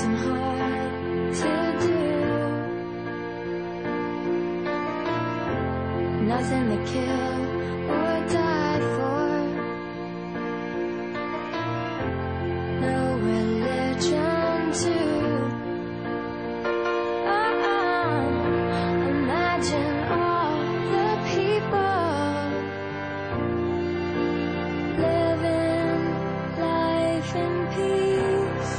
isn't hard to do. Nothing to kill or die for. No religion too. Imagine all the people living life in peace.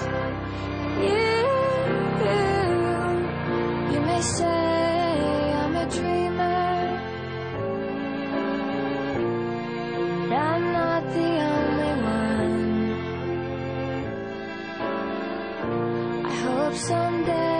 You may say I'm a dreamer, but I'm not the only one. I hope someday